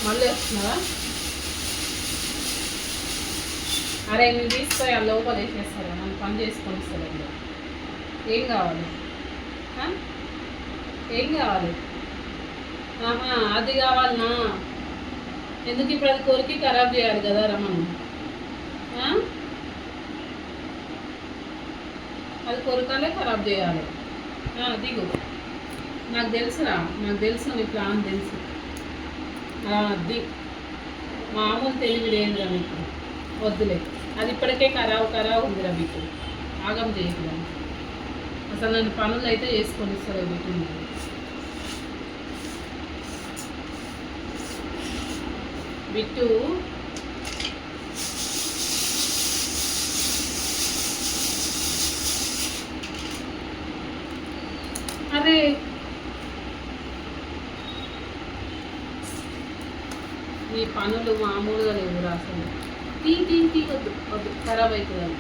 మళ్ళీ వస్తున్నావా? అరే మీరు తీసుకొని ఆ లోపల వేసేస్తారా? నన్ను పని చేసుకొని ఇస్తారండి. ఏం కావాలి? ఏం కావాలి? అది కావాలనా? ఎందుకు ఇప్పుడు అది కొరికి ఖరాబ్ చేయాలి కదా రమను? అది కొరకాలే ఖరాబ్ చేయాలి. దిగు. నాకు తెలుసురా, నాకు తెలుసు నీ ప్లాన్ తెలుసు. అది మామూలు తెలివి లేదురా మీకు. వద్దులే, అది ఇప్పటికే ఖరాబ్ ఉందిరా మీకు. ఆగం చేయకురా. అసలు నన్ను పనులు అయితే చేసుకొని ఇస్తారు మీకు. బిట్టు అరే ఈ పనులు మామూలుగా లేవురా అసలు. టీ వద్దు ఖరాబ్ అవుతుందని.